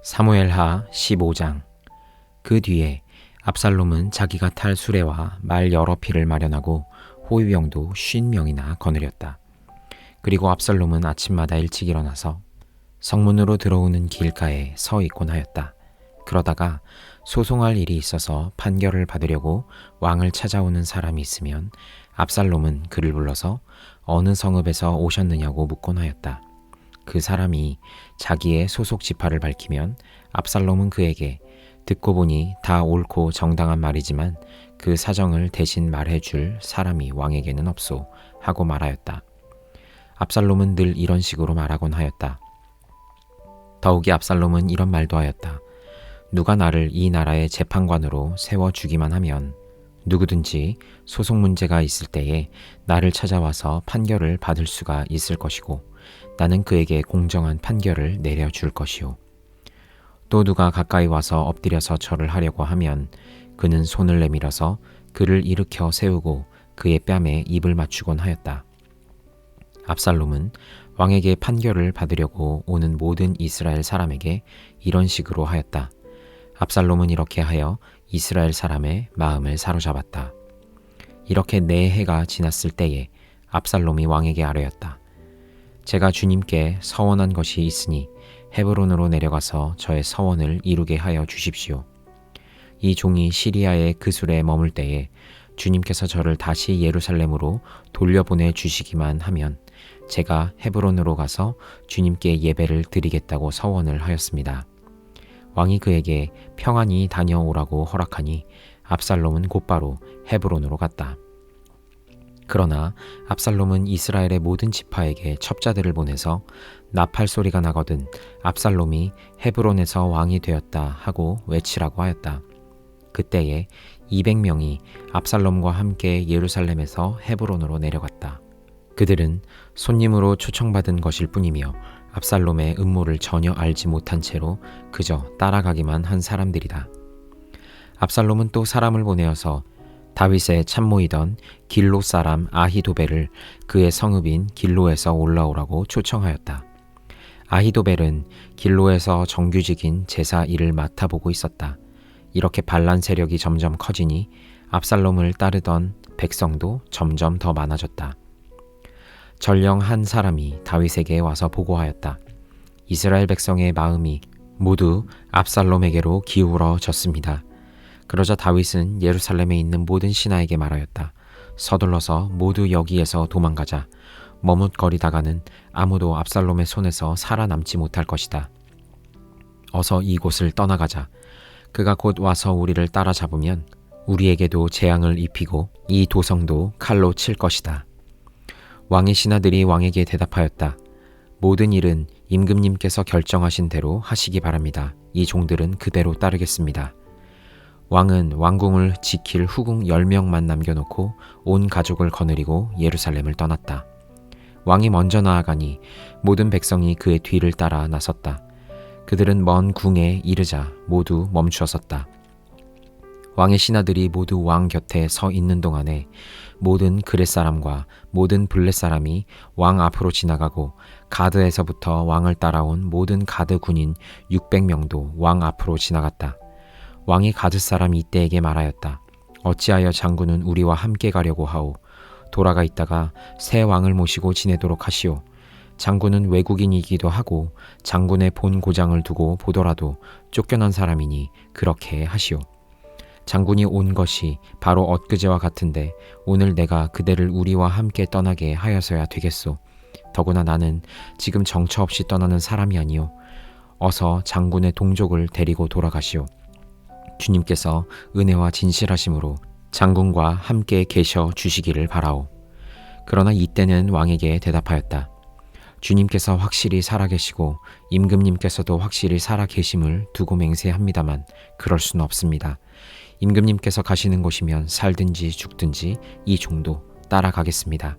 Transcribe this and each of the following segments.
사무엘하 15장. 그 뒤에 압살롬은 자기가 탈 수레와 말 여러匹를 마련하고 호위병도 50명이나 거느렸다. 그리고 압살롬은 아침마다 일찍 일어나서 성문으로 들어오는 길가에 서 있곤 하였다. 그러다가 소송할 일이 있어서 판결을 받으려고 왕을 찾아오는 사람이 있으면 압살롬은 그를 불러서 어느 성읍에서 오셨느냐고 묻곤 하였다. 그 사람이 자기의 소속 지파를 밝히면 압살롬은 그에게 듣고 보니 다 옳고 정당한 말이지만 그 사정을 대신 말해줄 사람이 왕에게는 없소 하고 말하였다. 압살롬은 늘 이런 식으로 말하곤 하였다. 더욱이 압살롬은 이런 말도 하였다. 누가 나를 이 나라의 재판관으로 세워주기만 하면 누구든지 소송 문제가 있을 때에 나를 찾아와서 판결을 받을 수가 있을 것이고 나는 그에게 공정한 판결을 내려줄 것이요. 또 누가 가까이 와서 엎드려서 절을 하려고 하면 그는 손을 내밀어서 그를 일으켜 세우고 그의 뺨에 입을 맞추곤 하였다. 압살롬은 왕에게 판결을 받으려고 오는 모든 이스라엘 사람에게 이런 식으로 하였다. 압살롬은 이렇게 하여 이스라엘 사람의 마음을 사로잡았다. 이렇게 4해가 지났을 때에 압살롬이 왕에게 아뢰었다. 제가 주님께 서원한 것이 있으니 헤브론으로 내려가서 저의 서원을 이루게 하여 주십시오. 이 종이 시리아의 그술에 머물 때에 주님께서 저를 다시 예루살렘으로 돌려보내 주시기만 하면 제가 헤브론으로 가서 주님께 예배를 드리겠다고 서원을 하였습니다. 왕이 그에게 평안히 다녀오라고 허락하니 압살롬은 곧바로 헤브론으로 갔다. 그러나 압살롬은 이스라엘의 모든 지파에게 첩자들을 보내서 나팔 소리가 나거든 압살롬이 헤브론에서 왕이 되었다 하고 외치라고 하였다. 그때에 200명이 압살롬과 함께 예루살렘에서 헤브론으로 내려갔다. 그들은 손님으로 초청받은 것일 뿐이며 압살롬의 음모를 전혀 알지 못한 채로 그저 따라가기만 한 사람들이다. 압살롬은 또 사람을 보내어서 다윗의 참모이던 길로 사람 아히도벨을 그의 성읍인 길로에서 올라오라고 초청하였다. 아히도벨은 길로에서 정규직인 제사 일을 맡아보고 있었다. 이렇게 반란 세력이 점점 커지니 압살롬을 따르던 백성도 점점 더 많아졌다. 전령 한 사람이 다윗에게 와서 보고하였다. 이스라엘 백성의 마음이 모두 압살롬에게로 기울어졌습니다. 그러자 다윗은 예루살렘에 있는 모든 신하에게 말하였다. 서둘러서 모두 여기에서 도망가자. 머뭇거리다가는 아무도 압살롬의 손에서 살아남지 못할 것이다. 어서 이곳을 떠나가자. 그가 곧 와서 우리를 따라잡으면 우리에게도 재앙을 입히고 이 도성도 칼로 칠 것이다. 왕의 신하들이 왕에게 대답하였다. 모든 일은 임금님께서 결정하신 대로 하시기 바랍니다. 이 종들은 그대로 따르겠습니다. 왕은 왕궁을 지킬 후궁 10명만 남겨놓고 온 가족을 거느리고 예루살렘을 떠났다. 왕이 먼저 나아가니 모든 백성이 그의 뒤를 따라 나섰다. 그들은 먼 궁에 이르자 모두 멈추었었다. 왕의 신하들이 모두 왕 곁에 서 있는 동안에 모든 그렛 사람과 모든 블렛 사람이 왕 앞으로 지나가고 가드에서부터 왕을 따라온 모든 가드 군인 600명도 왕 앞으로 지나갔다. 왕이 가드 사람 이때에게 말하였다. 어찌하여 장군은 우리와 함께 가려고 하오. 돌아가 있다가 새 왕을 모시고 지내도록 하시오. 장군은 외국인이기도 하고 장군의 본 고장을 두고 보더라도 쫓겨난 사람이니 그렇게 하시오. 장군이 온 것이 바로 엊그제와 같은데 오늘 내가 그대를 우리와 함께 떠나게 하여서야 되겠소. 더구나 나는 지금 정처 없이 떠나는 사람이 아니오. 어서 장군의 동족을 데리고 돌아가시오. 주님께서 은혜와 진실하심으로 장군과 함께 계셔 주시기를 바라오. 그러나 이때는 왕에게 대답하였다. 주님께서 확실히 살아계시고 임금님께서도 확실히 살아계심을 두고 맹세합니다만 그럴 수는 없습니다. 임금님께서 가시는 곳이면 살든지 죽든지 이 종도 따라가겠습니다.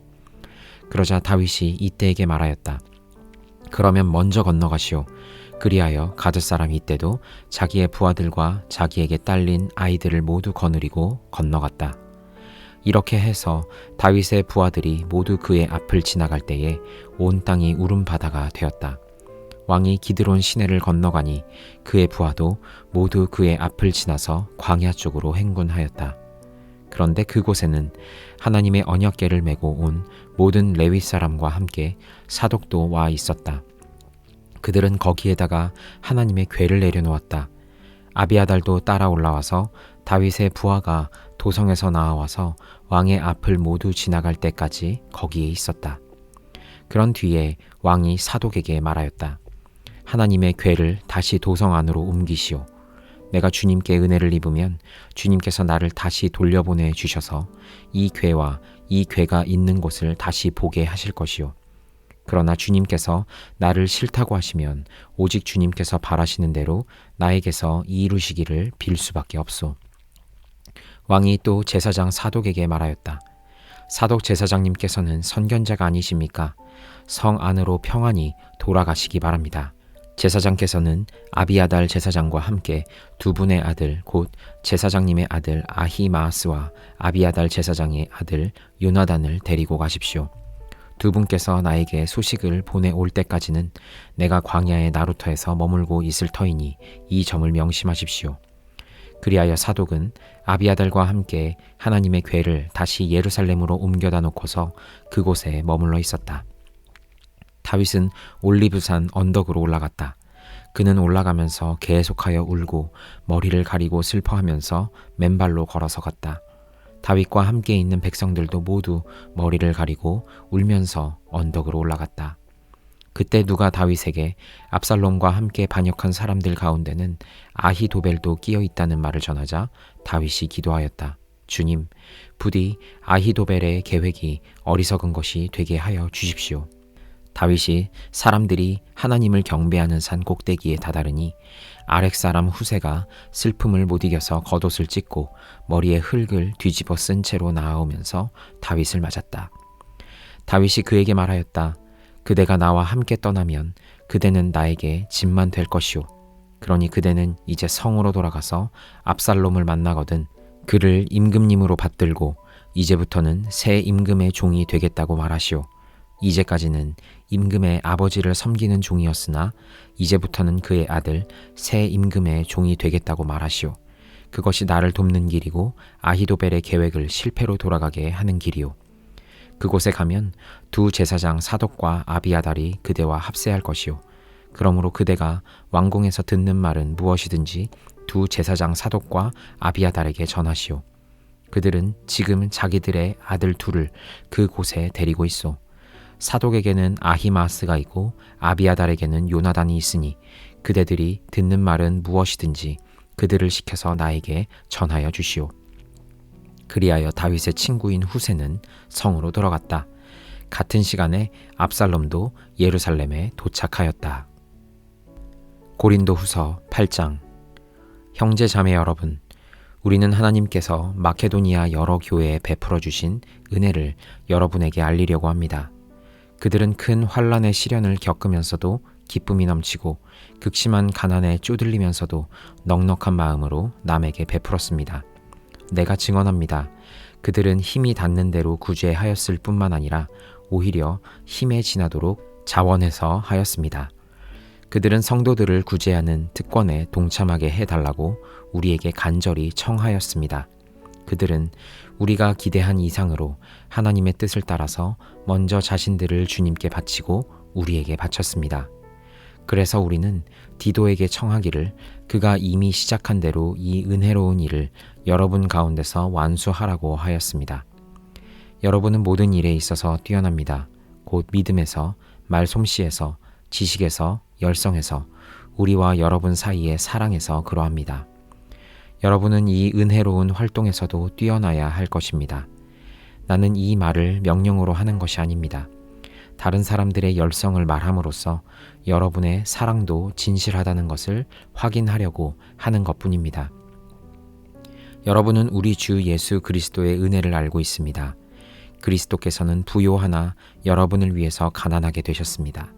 그러자 다윗이 이때에게 말하였다. 그러면 먼저 건너가시오. 그리하여 가드 사람 이때도 자기의 부하들과 자기에게 딸린 아이들을 모두 거느리고 건너갔다. 이렇게 해서 다윗의 부하들이 모두 그의 앞을 지나갈 때에 온 땅이 울음바다가 되었다. 왕이 기드론 시내를 건너가니 그의 부하도 모두 그의 앞을 지나서 광야 쪽으로 행군하였다. 그런데 그곳에는 하나님의 언약궤를 메고 온 모든 레위 사람과 함께 사독도 와 있었다. 그들은 거기에다가 하나님의 궤를 내려놓았다. 아비아달도 따라 올라와서 다윗의 부하가 도성에서 나와서 왕의 앞을 모두 지나갈 때까지 거기에 있었다. 그런 뒤에 왕이 사독에게 말하였다. 하나님의 궤를 다시 도성 안으로 옮기시오. 내가 주님께 은혜를 입으면 주님께서 나를 다시 돌려보내 주셔서 이 궤와 이 궤가 있는 곳을 다시 보게 하실 것이오. 그러나 주님께서 나를 싫다고 하시면 오직 주님께서 바라시는 대로 나에게서 이루시기를 빌 수밖에 없소. 왕이 또 제사장 사독에게 말하였다. 사독 제사장님께서는 선견자가 아니십니까? 성 안으로 평안히 돌아가시기 바랍니다. 제사장께서는 아비아달 제사장과 함께 두 분의 아들 곧 제사장님의 아들 아히마아스와 아비아달 제사장의 아들 요나단을 데리고 가십시오. 두 분께서 나에게 소식을 보내올 때까지는 내가 광야의 나루터에서 머물고 있을 터이니 이 점을 명심하십시오. 그리하여 사독은 아비아달과 함께 하나님의 궤를 다시 예루살렘으로 옮겨다 놓고서 그곳에 머물러 있었다. 다윗은 올리브산 언덕으로 올라갔다. 그는 올라가면서 계속하여 울고 머리를 가리고 슬퍼하면서 맨발로 걸어서 갔다. 다윗과 함께 있는 백성들도 모두 머리를 가리고 울면서 언덕으로 올라갔다. 그때 누가 다윗에게 압살롬과 함께 반역한 사람들 가운데는 아히도벨도 끼어 있다는 말을 전하자 다윗이 기도하였다. 주님, 부디 아히도벨의 계획이 어리석은 것이 되게 하여 주십시오. 다윗이 사람들이 하나님을 경배하는 산 꼭대기에 다다르니 아렉사람 후세가 슬픔을 못 이겨서 겉옷을 찢고 머리에 흙을 뒤집어 쓴 채로 나아오면서 다윗을 맞았다. 다윗이 그에게 말하였다. 그대가 나와 함께 떠나면 그대는 나에게 짐만 될 것이오. 그러니 그대는 이제 성으로 돌아가서 압살롬을 만나거든 그를 임금님으로 받들고 이제부터는 새 임금의 종이 되겠다고 말하시오. 이제까지는 임금의 아버지를 섬기는 종이었으나 이제부터는 그의 아들 새 임금의 종이 되겠다고 말하시오. 그것이 나를 돕는 길이고 아히도벨의 계획을 실패로 돌아가게 하는 길이오. 그곳에 가면 두 제사장 사독과 아비아달이 그대와 합세할 것이오. 그러므로 그대가 왕궁에서 듣는 말은 무엇이든지 두 제사장 사독과 아비아달에게 전하시오. 그들은 지금 자기들의 아들 둘을 그곳에 데리고 있소. 사독에게는 아히마스가 있고 아비아달에게는 요나단이 있으니 그대들이 듣는 말은 무엇이든지 그들을 시켜서 나에게 전하여 주시오. 그리하여 다윗의 친구인 후세는 성으로 들어갔다. 같은 시간에 압살롬도 예루살렘에 도착하였다. 고린도 후서 8장. 형제 자매 여러분, 우리는 하나님께서 마케도니아 여러 교회에 베풀어 주신 은혜를 여러분에게 알리려고 합니다. 그들은 큰 환난의 시련을 겪으면서도 기쁨이 넘치고 극심한 가난에 쪼들리면서도 넉넉한 마음으로 남에게 베풀었습니다. 내가 증언합니다. 그들은 힘이 닿는 대로 구제하였을 뿐만 아니라 오히려 힘에 지나도록 자원해서 하였습니다. 그들은 성도들을 구제하는 특권에 동참하게 해달라고 우리에게 간절히 청하였습니다. 그들은 우리가 기대한 이상으로 하나님의 뜻을 따라서 먼저 자신들을 주님께 바치고 우리에게 바쳤습니다. 그래서 우리는 디도에게 청하기를 그가 이미 시작한 대로 이 은혜로운 일을 여러분 가운데서 완수하라고 하였습니다. 여러분은 모든 일에 있어서 뛰어납니다. 곧 믿음에서, 말솜씨에서, 지식에서, 열성에서, 우리와 여러분 사이의 사랑에서 그러합니다. 여러분은 이 은혜로운 활동에서도 뛰어나야 할 것입니다. 나는 이 말을 명령으로 하는 것이 아닙니다. 다른 사람들의 열성을 말함으로써 여러분의 사랑도 진실하다는 것을 확인하려고 하는 것뿐입니다. 여러분은 우리 주 예수 그리스도의 은혜를 알고 있습니다. 그리스도께서는 부요하나 여러분을 위해서 가난하게 되셨습니다.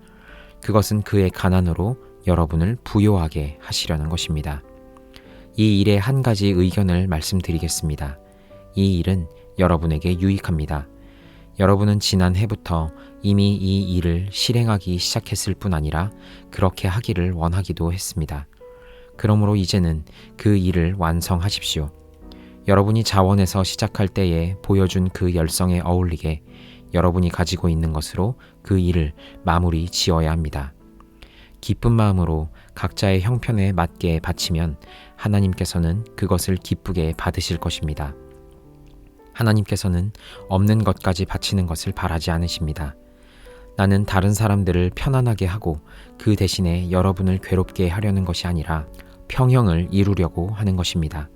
그것은 그의 가난으로 여러분을 부요하게 하시려는 것입니다. 이 일에 한 가지 의견을 말씀드리겠습니다. 이 일은 여러분에게 유익합니다. 여러분은 지난 해부터 이미 이 일을 실행하기 시작했을 뿐 아니라 그렇게 하기를 원하기도 했습니다. 그러므로 이제는 그 일을 완성하십시오. 여러분이 자원에서 시작할 때에 보여준 그 열성에 어울리게 여러분이 가지고 있는 것으로 그 일을 마무리 지어야 합니다. 기쁜 마음으로 각자의 형편에 맞게 바치면 하나님께서는 그것을 기쁘게 받으실 것입니다. 하나님께서는 없는 것까지 바치는 것을 바라지 않으십니다. 나는 다른 사람들을 편안하게 하고 그 대신에 여러분을 괴롭게 하려는 것이 아니라 평형을 이루려고 하는 것입니다.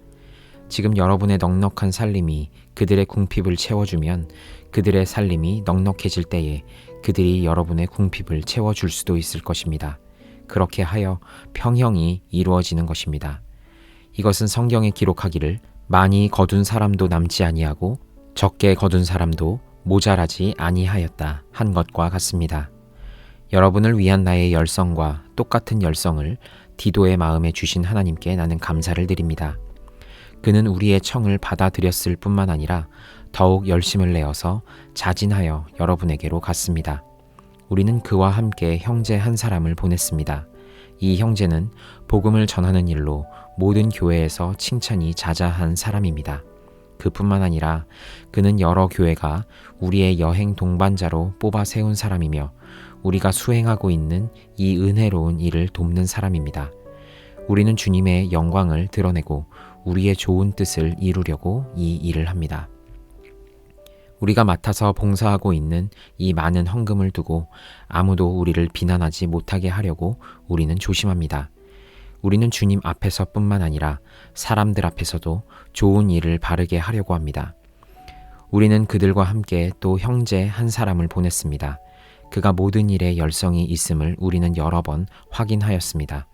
지금 여러분의 넉넉한 살림이 그들의 궁핍을 채워주면 그들의 살림이 넉넉해질 때에 그들이 여러분의 궁핍을 채워줄 수도 있을 것입니다. 그렇게 하여 평형이 이루어지는 것입니다. 이것은 성경에 기록하기를 많이 거둔 사람도 남지 아니하고 적게 거둔 사람도 모자라지 아니하였다 한 것과 같습니다. 여러분을 위한 나의 열성과 똑같은 열성을 디도의 마음에 주신 하나님께 나는 감사를 드립니다. 그는 우리의 청을 받아들였을 뿐만 아니라 더욱 열심을 내어서 자진하여 여러분에게로 갔습니다. 우리는 그와 함께 형제 한 사람을 보냈습니다. 이 형제는 복음을 전하는 일로 모든 교회에서 칭찬이 자자한 사람입니다. 그뿐만 아니라 그는 여러 교회가 우리의 여행 동반자로 뽑아 세운 사람이며 우리가 수행하고 있는 이 은혜로운 일을 돕는 사람입니다. 우리는 주님의 영광을 드러내고 우리의 좋은 뜻을 이루려고 이 일을 합니다. 우리가 맡아서 봉사하고 있는 이 많은 헌금을 두고 아무도 우리를 비난하지 못하게 하려고 우리는 조심합니다. 우리는 주님 앞에서뿐만 아니라 사람들 앞에서도 좋은 일을 바르게 하려고 합니다. 우리는 그들과 함께 또 형제 한 사람을 보냈습니다. 그가 모든 일에 열성이 있음을 우리는 여러 번 확인하였습니다.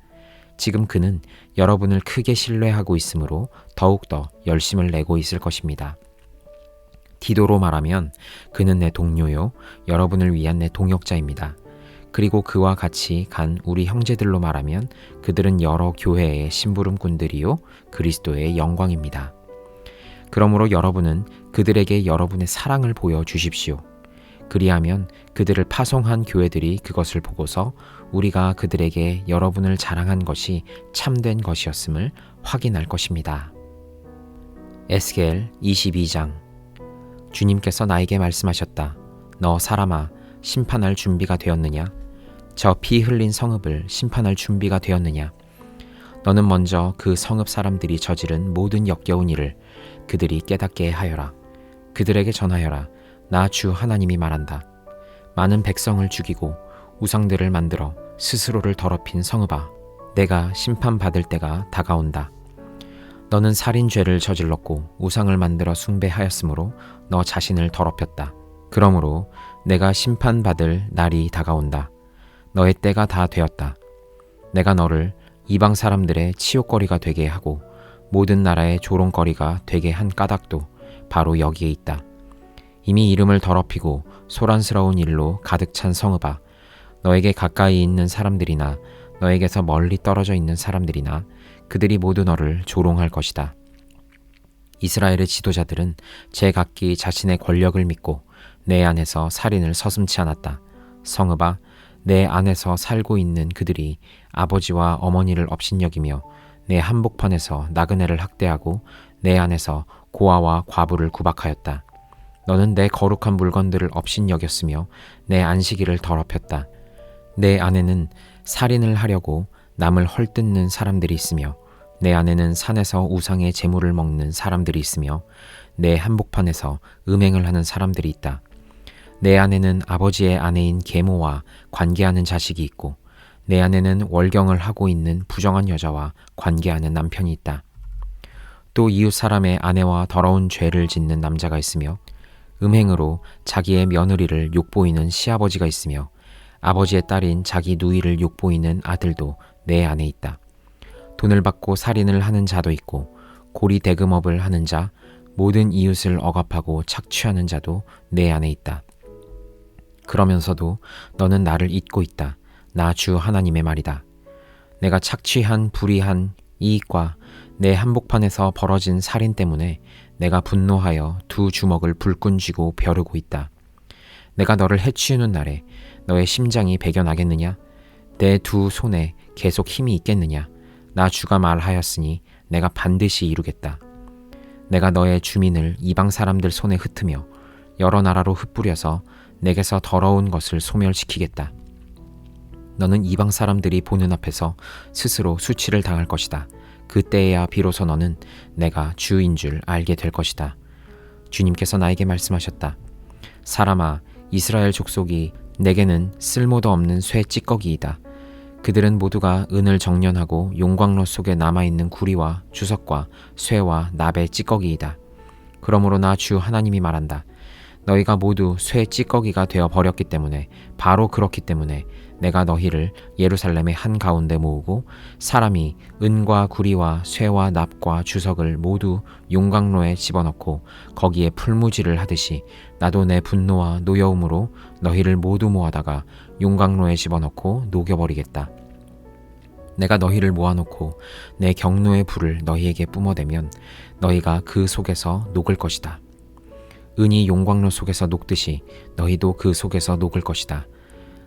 지금 그는 여러분을 크게 신뢰하고 있으므로 더욱더 열심을 내고 있을 것입니다. 디도로 말하면 그는 내 동료요, 여러분을 위한 내 동역자입니다. 그리고 그와 같이 간 우리 형제들로 말하면 그들은 여러 교회의 심부름꾼들이요, 그리스도의 영광입니다. 그러므로 여러분은 그들에게 여러분의 사랑을 보여주십시오. 그리하면 그들을 파송한 교회들이 그것을 보고서 우리가 그들에게 여러분을 자랑한 것이 참된 것이었음을 확인할 것입니다. 에스겔 22장. 주님께서 나에게 말씀하셨다. 너 사람아, 심판할 준비가 되었느냐? 저 피 흘린 성읍을 심판할 준비가 되었느냐? 너는 먼저 그 성읍 사람들이 저지른 모든 역겨운 일을 그들이 깨닫게 하여라. 그들에게 전하여라. 나 주 하나님이 말한다. 많은 백성을 죽이고 우상들을 만들어 스스로를 더럽힌 성읍아, 내가 심판받을 때가 다가온다. 너는 살인죄를 저질렀고 우상을 만들어 숭배하였으므로 너 자신을 더럽혔다. 그러므로 내가 심판받을 날이 다가온다. 너의 때가 다 되었다. 내가 너를 이방 사람들의 치욕거리가 되게 하고 모든 나라의 조롱거리가 되게 한 까닭도 바로 여기에 있다. 이미 이름을 더럽히고 소란스러운 일로 가득 찬 성읍아, 너에게 가까이 있는 사람들이나 너에게서 멀리 떨어져 있는 사람들이나 그들이 모두 너를 조롱할 것이다. 이스라엘의 지도자들은 제각기 자신의 권력을 믿고 내 안에서 살인을 서슴지 않았다. 성읍아, 내 안에서 살고 있는 그들이 아버지와 어머니를 업신여기며 내 한복판에서 나그네를 학대하고 내 안에서 고아와 과부를 구박하였다. 너는 내 거룩한 물건들을 업신여겼으며 내 안식일을 더럽혔다. 내 안에는 살인을 하려고 남을 헐뜯는 사람들이 있으며 내 안에는 산에서 우상의 제물을 먹는 사람들이 있으며 내 한복판에서 음행을 하는 사람들이 있다. 내 안에는 아버지의 아내인 계모와 관계하는 자식이 있고 내 안에는 월경을 하고 있는 부정한 여자와 관계하는 남편이 있다. 또 이웃 사람의 아내와 더러운 죄를 짓는 남자가 있으며 음행으로 자기의 며느리를 욕보이는 시아버지가 있으며 아버지의 딸인 자기 누이를 욕보이는 아들도 내 안에 있다. 돈을 받고 살인을 하는 자도 있고 고리 대금업을 하는 자, 모든 이웃을 억압하고 착취하는 자도 내 안에 있다. 그러면서도 너는 나를 잊고 있다. 나 주 하나님의 말이다. 내가 착취한 불의한 이익과 내 한복판에서 벌어진 살인 때문에 내가 분노하여 두 주먹을 불끈 쥐고 벼르고 있다. 내가 너를 해치우는 날에 너의 심장이 배겨나겠느냐? 내 두 손에 계속 힘이 있겠느냐? 나 주가 말하였으니 내가 반드시 이루겠다. 내가 너의 주민을 이방 사람들 손에 흩으며 여러 나라로 흩뿌려서 내게서 더러운 것을 소멸시키겠다. 너는 이방 사람들이 보는 앞에서 스스로 수치를 당할 것이다. 그때에야 비로소 너는 내가 주인 줄 알게 될 것이다. 주님께서 나에게 말씀하셨다. 사람아, 이스라엘 족속이 내게는 쓸모도 없는 쇠 찌꺼기이다. 그들은 모두가 은을 정련하고 용광로 속에 남아있는 구리와 주석과 쇠와 납의 찌꺼기이다. 그러므로 나 주 하나님이 말한다. 너희가 모두 쇠 찌꺼기가 되어 버렸기 때문에, 바로 그렇기 때문에 내가 너희를 예루살렘의 한가운데 모으고 사람이 은과 구리와 쇠와 납과 주석을 모두 용광로에 집어넣고 거기에 풀무지를 하듯이 나도 내 분노와 노여움으로 너희를 모두 모아다가 용광로에 집어넣고 녹여버리겠다. 내가 너희를 모아놓고 내 경노의 불을 너희에게 뿜어대면 너희가 그 속에서 녹을 것이다. 은이 용광로 속에서 녹듯이 너희도 그 속에서 녹을 것이다.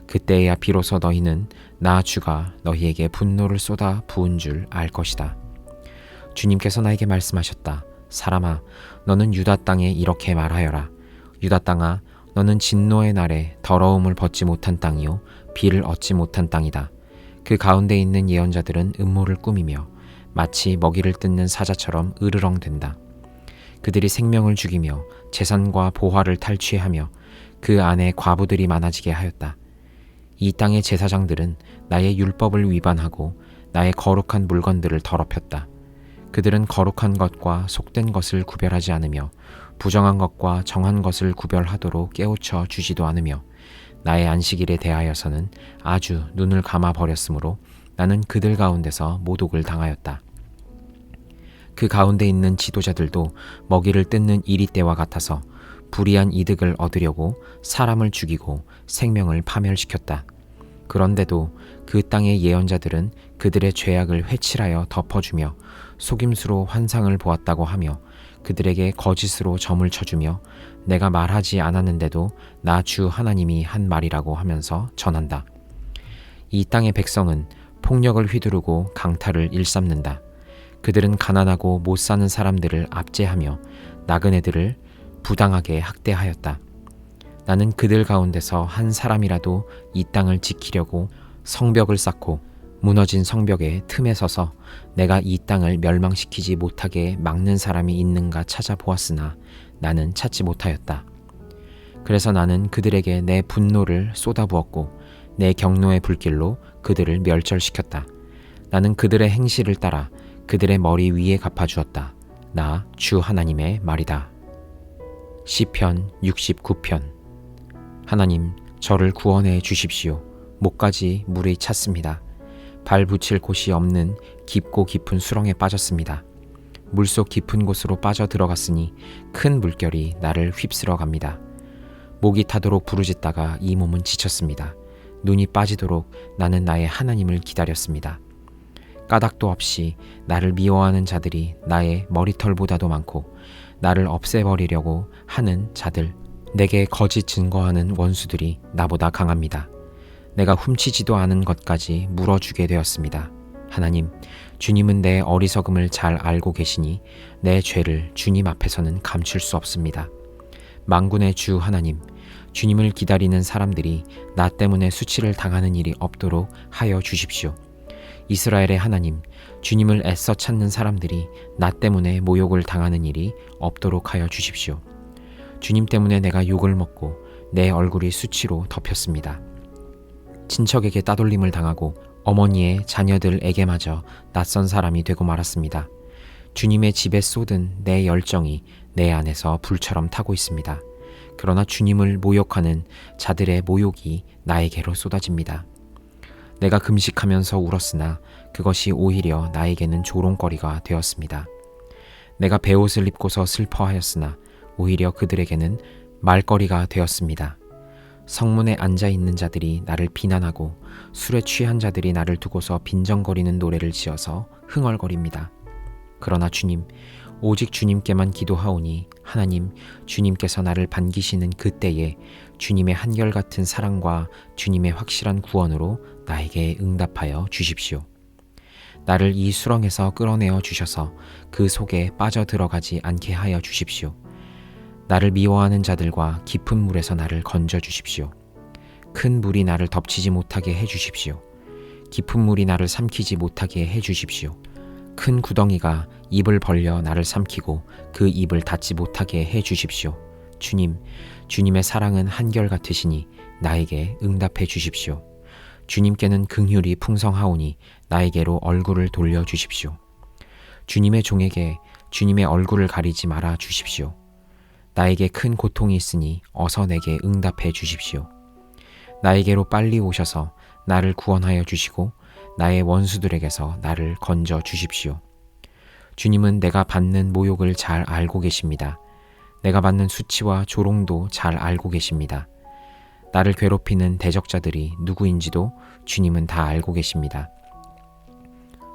그때야 비로소 너희는 나 주가 너희에게 분노를 쏟아 부은 줄 알 것이다. 주님께서 나에게 말씀하셨다. 사람아, 너는 유다 땅에 이렇게 말하여라. 유다 땅아, 너는 진노의 날에 더러움을 벗지 못한 땅이요 비를 얻지 못한 땅이다. 그 가운데 있는 예언자들은 음모를 꾸미며 마치 먹이를 뜯는 사자처럼 으르렁댄다. 그들이 생명을 죽이며 재산과 보화를 탈취하며 그 안에 과부들이 많아지게 하였다. 이 땅의 제사장들은 나의 율법을 위반하고 나의 거룩한 물건들을 더럽혔다. 그들은 거룩한 것과 속된 것을 구별하지 않으며 부정한 것과 정한 것을 구별하도록 깨우쳐 주지도 않으며 나의 안식일에 대하여서는 아주 눈을 감아 버렸으므로 나는 그들 가운데서 모독을 당하였다. 그 가운데 있는 지도자들도 먹이를 뜯는 이리떼와 같아서 불의한 이득을 얻으려고 사람을 죽이고 생명을 파멸시켰다. 그런데도 그 땅의 예언자들은 그들의 죄악을 회칠하여 덮어주며 속임수로 환상을 보았다고 하며 그들에게 거짓으로 점을 쳐주며 내가 말하지 않았는데도 나 주 하나님이 한 말이라고 하면서 전한다. 이 땅의 백성은 폭력을 휘두르고 강탈을 일삼는다. 그들은 가난하고 못 사는 사람들을 압제하며 나그네들을 부당하게 학대하였다. 나는 그들 가운데서 한 사람이라도 이 땅을 지키려고 성벽을 쌓고 무너진 성벽의 틈에 서서 내가 이 땅을 멸망시키지 못하게 막는 사람이 있는가 찾아보았으나 나는 찾지 못하였다. 그래서 나는 그들에게 내 분노를 쏟아부었고 내 경노의 불길로 그들을 멸절시켰다. 나는 그들의 행실을 따라 그들의 머리 위에 갚아주었다. 나 주 하나님의 말이다. 시편 69편. 하나님, 저를 구원해 주십시오. 목까지 물이 찼습니다. 발 붙일 곳이 없는 깊고 깊은 수렁에 빠졌습니다. 물속 깊은 곳으로 빠져 들어갔으니 큰 물결이 나를 휩쓸어 갑니다. 목이 타도록 부르짖다가 이 몸은 지쳤습니다. 눈이 빠지도록 나는 나의 하나님을 기다렸습니다. 까닭도 없이 나를 미워하는 자들이 나의 머리털보다도 많고 나를 없애버리려고 하는 자들, 내게 거짓 증거하는 원수들이 나보다 강합니다. 내가 훔치지도 않은 것까지 물어주게 되었습니다. 하나님, 주님은 내 어리석음을 잘 알고 계시니 내 죄를 주님 앞에서는 감출 수 없습니다. 만군의 주 하나님, 주님을 기다리는 사람들이 나 때문에 수치를 당하는 일이 없도록 하여 주십시오. 이스라엘의 하나님, 주님을 애써 찾는 사람들이 나 때문에 모욕을 당하는 일이 없도록 하여 주십시오. 주님 때문에 내가 욕을 먹고 내 얼굴이 수치로 덮였습니다. 친척에게 따돌림을 당하고 어머니의 자녀들에게마저 낯선 사람이 되고 말았습니다. 주님의 집에 쏟은 내 열정이 내 안에서 불처럼 타고 있습니다. 그러나 주님을 모욕하는 자들의 모욕이 나에게로 쏟아집니다. 내가 금식하면서 울었으나 그것이 오히려 나에게는 조롱거리가 되었습니다. 내가 베옷을 입고서 슬퍼하였으나 오히려 그들에게는 말거리가 되었습니다. 성문에 앉아있는 자들이 나를 비난하고 술에 취한 자들이 나를 두고서 빈정거리는 노래를 지어서 흥얼거립니다. 그러나 주님, 오직 주님께만 기도하오니 하나님, 주님께서 나를 반기시는 그때에 주님의 한결같은 사랑과 주님의 확실한 구원으로 나에게 응답하여 주십시오. 나를 이 수렁에서 끌어내어 주셔서 그 속에 빠져들어가지 않게 하여 주십시오. 나를 미워하는 자들과 깊은 물에서 나를 건져 주십시오. 큰 물이 나를 덮치지 못하게 해 주십시오. 깊은 물이 나를 삼키지 못하게 해 주십시오. 큰 구덩이가 입을 벌려 나를 삼키고 그 입을 닫지 못하게 해 주십시오. 주님, 주님의 사랑은 한결같으시니 나에게 응답해 주십시오. 주님께는 긍휼이 풍성하오니 나에게로 얼굴을 돌려 주십시오. 주님의 종에게 주님의 얼굴을 가리지 말아 주십시오. 나에게 큰 고통이 있으니 어서 내게 응답해 주십시오. 나에게로 빨리 오셔서 나를 구원하여 주시고 나의 원수들에게서 나를 건져 주십시오. 주님은 내가 받는 모욕을 잘 알고 계십니다. 내가 받는 수치와 조롱도 잘 알고 계십니다. 나를 괴롭히는 대적자들이 누구인지도 주님은 다 알고 계십니다.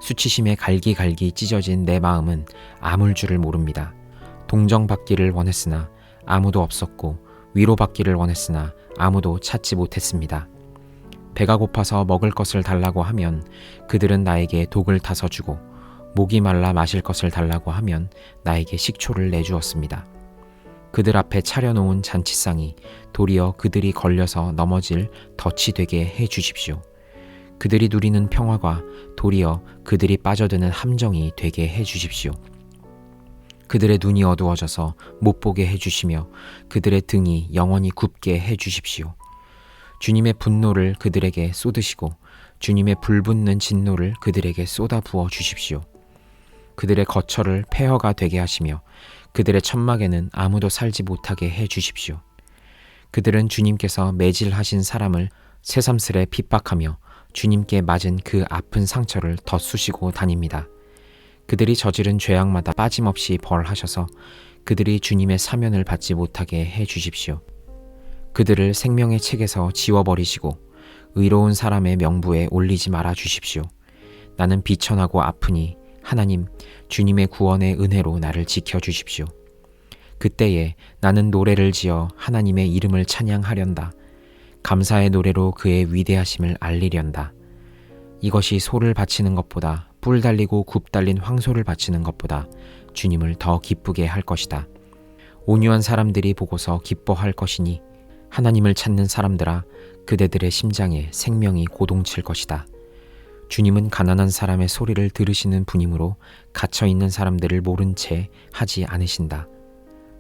수치심에 갈기갈기 찢어진 내 마음은 아물 줄을 모릅니다. 동정받기를 원했으나 아무도 없었고 위로받기를 원했으나 아무도 찾지 못했습니다. 배가 고파서 먹을 것을 달라고 하면 그들은 나에게 독을 타서 주고 목이 말라 마실 것을 달라고 하면 나에게 식초를 내주었습니다. 그들 앞에 차려놓은 잔치상이 도리어 그들이 걸려서 넘어질 덫이 되게 해 주십시오. 그들이 누리는 평화가 도리어 그들이 빠져드는 함정이 되게 해 주십시오. 그들의 눈이 어두워져서 못 보게 해 주시며 그들의 등이 영원히 굽게 해 주십시오. 주님의 분노를 그들에게 쏟으시고 주님의 불붙는 진노를 그들에게 쏟아 부어 주십시오. 그들의 거처를 폐허가 되게 하시며 그들의 천막에는 아무도 살지 못하게 해 주십시오. 그들은 주님께서 매질하신 사람을 새삼스레 핍박하며 주님께 맞은 그 아픈 상처를 덧쑤시고 다닙니다. 그들이 저지른 죄악마다 빠짐없이 벌하셔서 그들이 주님의 사면을 받지 못하게 해 주십시오. 그들을 생명의 책에서 지워버리시고 의로운 사람의 명부에 올리지 말아 주십시오. 나는 비천하고 아프니 하나님, 주님의 구원의 은혜로 나를 지켜주십시오. 그때에 나는 노래를 지어 하나님의 이름을 찬양하련다. 감사의 노래로 그의 위대하심을 알리련다. 이것이 소를 바치는 것보다 뿔 달리고 굽 달린 황소를 바치는 것보다 주님을 더 기쁘게 할 것이다. 온유한 사람들이 보고서 기뻐할 것이니 하나님을 찾는 사람들아, 그대들의 심장에 생명이 고동칠 것이다. 주님은 가난한 사람의 소리를 들으시는 분이므로 갇혀있는 사람들을 모른 채 하지 않으신다.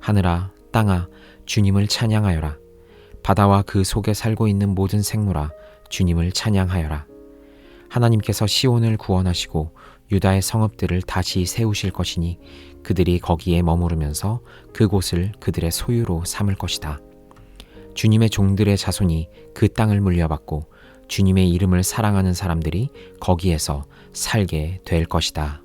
하늘아, 땅아, 주님을 찬양하여라. 바다와 그 속에 살고 있는 모든 생물아, 주님을 찬양하여라. 하나님께서 시온을 구원하시고 유다의 성읍들을 다시 세우실 것이니 그들이 거기에 머무르면서 그곳을 그들의 소유로 삼을 것이다. 주님의 종들의 자손이 그 땅을 물려받고 주님의 이름을 사랑하는 사람들이 거기에서 살게 될 것이다.